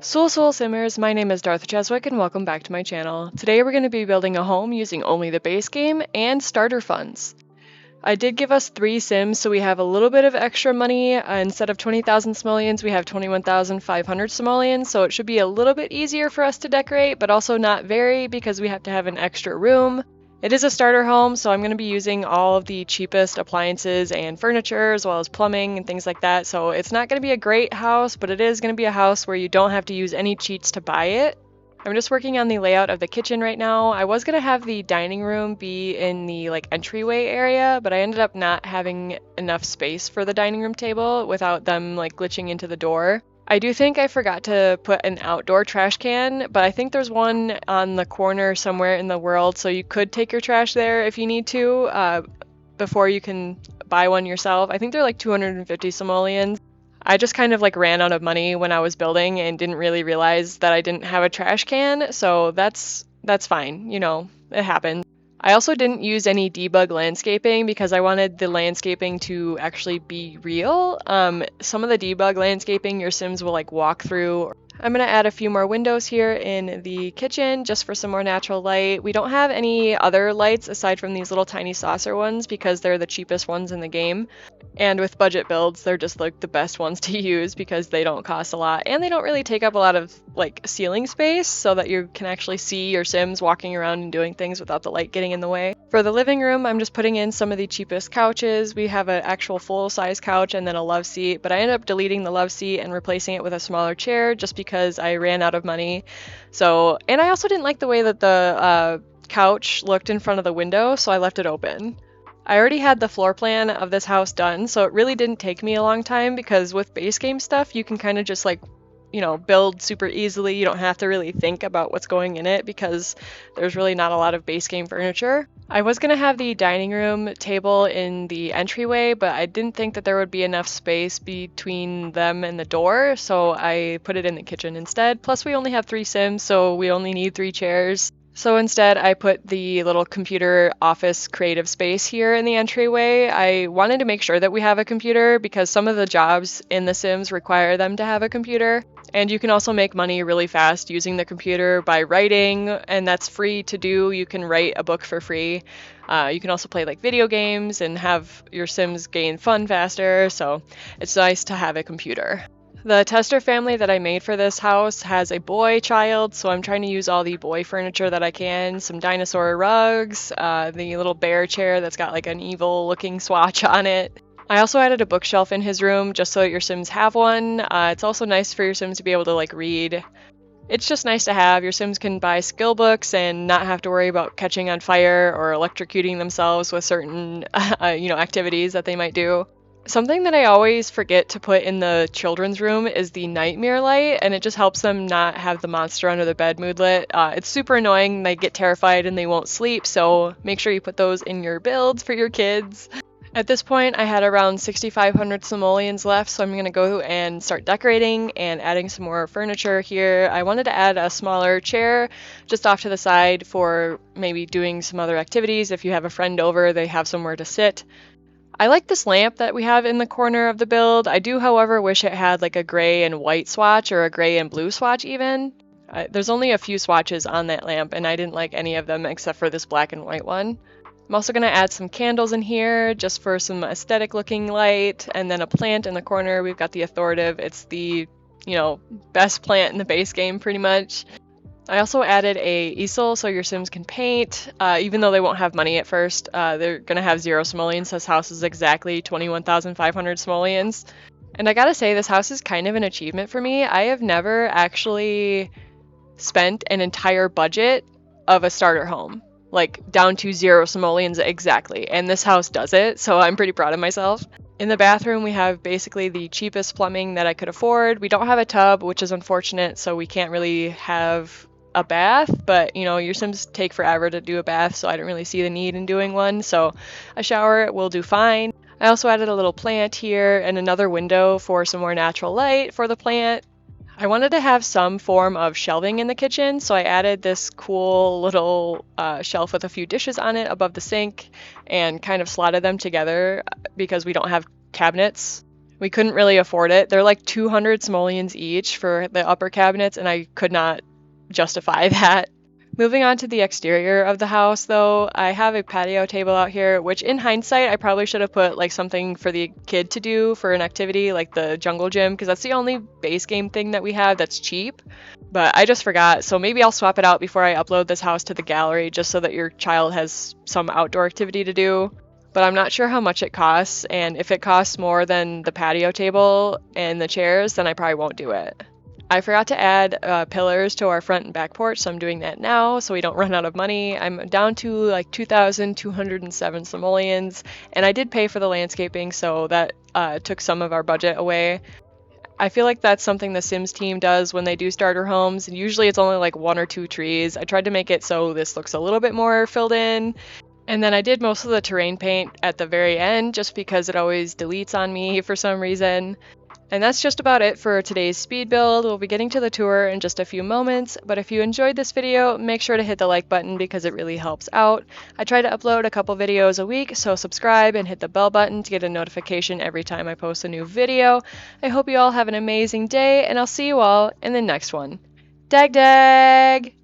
Soul Simmers, my name is Darth Cheswick and welcome back to my channel. Today we're going to be building a home using only the base game and starter funds. I did give us 3 sims, so we have a little bit of extra money. Instead of 20,000 simoleons, we have 21,500 simoleons, so it should be a little bit easier for us to decorate, but also not very because we have to have an extra room. It is a starter home, so I'm going to be using all of the cheapest appliances and furniture, as well as plumbing and things like that. So it's not going to be a great house, but it is going to be a house where you don't have to use any cheats to buy it. I'm just working on the layout of the kitchen right now. I was going to have the dining room be in the entryway area, but I ended up not having enough space for the dining room table without them glitching into the door. I do think I forgot to put an outdoor trash can, but I think there's one on the corner somewhere in the world, so you could take your trash there if you need to, before you can buy one yourself. I think they're 250 simoleons. I just kind of ran out of money when I was building and didn't really realize that I didn't have a trash can, so that's fine, it happens. I also didn't use any debug landscaping because I wanted the landscaping to actually be real. Some of the debug landscaping your Sims will walk through. I'm going to add a few more windows here in the kitchen just for some more natural light. We don't have any other lights aside from these little tiny saucer ones because they're the cheapest ones in the game. And with budget builds, they're just the best ones to use because they don't cost a lot and they don't really take up a lot of ceiling space so that you can actually see your Sims walking around and doing things without the light getting in the way. For the living room, I'm just putting in some of the cheapest couches. We have an actual full-size couch and then a love seat, but I ended up deleting the love seat and replacing it with a smaller chair just because I ran out of money. And I also didn't like the way that the couch looked in front of the window, so I left it open. I already had the floor plan of this house done, so it really didn't take me a long time because with base game stuff, you can kind of just build super easily. You don't have to really think about what's going in it because there's really not a lot of base game furniture. I was going to have the dining room table in the entryway, but I didn't think that there would be enough space between them and the door, so I put it in the kitchen instead. Plus, we only have 3 Sims, so we only need 3 chairs. So instead, I put the little computer office creative space here in the entryway. I wanted to make sure that we have a computer because some of the jobs in The Sims require them to have a computer. And you can also make money really fast using the computer by writing, and that's free to do. You can write a book for free. You can also play video games and have your Sims gain fun faster, so it's nice to have a computer. The tester family that I made for this house has a boy child, so I'm trying to use all the boy furniture that I can. Some dinosaur rugs, the little bear chair that's got an evil looking swatch on it. I also added a bookshelf in his room just so that your Sims have one. It's also nice for your Sims to be able to read. It's just nice to have. Your Sims can buy skill books and not have to worry about catching on fire or electrocuting themselves with certain activities that they might do. Something that I always forget to put in the children's room is the nightmare light, and it just helps them not have the monster under the bed moodlet. It's super annoying. They get terrified and they won't sleep, so make sure you put those in your builds for your kids. At this point, I had around 6,500 simoleons left, so I'm going to go and start decorating and adding some more furniture here. I wanted to add a smaller chair just off to the side for maybe doing some other activities. If you have a friend over, they have somewhere to sit. I like this lamp that we have in the corner of the build. I do, however, wish it had a gray and white swatch or a gray and blue swatch even. There's only a few swatches on that lamp, and I didn't like any of them except for this black and white one. I'm also going to add some candles in here just for some aesthetic looking light, and then a plant in the corner. We've got the authoritative. It's the, best plant in the base game pretty much. I also added a easel so your Sims can paint, even though they won't have money at first. They're going to have 0 simoleons. This house is exactly 21,500 simoleons. And I gotta say, this house is kind of an achievement for me. I have never actually spent an entire budget of a starter home, down to 0 simoleons exactly. And this house does it, so I'm pretty proud of myself. In the bathroom, we have basically the cheapest plumbing that I could afford. We don't have a tub, which is unfortunate, so we can't really have a bath, but your Sims take forever to do a bath, so I don't really see the need in doing one, so a shower will do fine. I also added a little plant here and another window for some more natural light for the plant. I wanted to have some form of shelving in the kitchen, so I added this cool little shelf with a few dishes on it above the sink and kind of slotted them together because we don't have cabinets. We couldn't really afford it. They're like 200 simoleons each for the upper cabinets, and I could not justify that. Moving on to the exterior of the house, though, I have a patio table out here, which in hindsight, I probably should have put like something for the kid to do for an activity like the jungle gym, because that's the only base game thing that we have that's cheap. But I just forgot, so maybe I'll swap it out before I upload this house to the gallery, just so that your child has some outdoor activity to do. But I'm not sure how much it costs, and if it costs more than the patio table and the chairs, then I probably won't do it. I forgot to add pillars to our front and back porch, so I'm doing that now so we don't run out of money. I'm down to like 2,207 simoleons, and I did pay for the landscaping, so that took some of our budget away. I feel like that's something the Sims team does when they do starter homes, and usually it's only like 1 or 2 trees. I tried to make it so this looks a little bit more filled in, and then I did most of the terrain paint at the very end just because it always deletes on me for some reason. And that's just about it for today's speed build. We'll be getting to the tour in just a few moments, but if you enjoyed this video, make sure to hit the like button because it really helps out. I try to upload a couple videos a week, so subscribe and hit the bell button to get a notification every time I post a new video. I hope you all have an amazing day, and I'll see you all in the next one. Dag dag!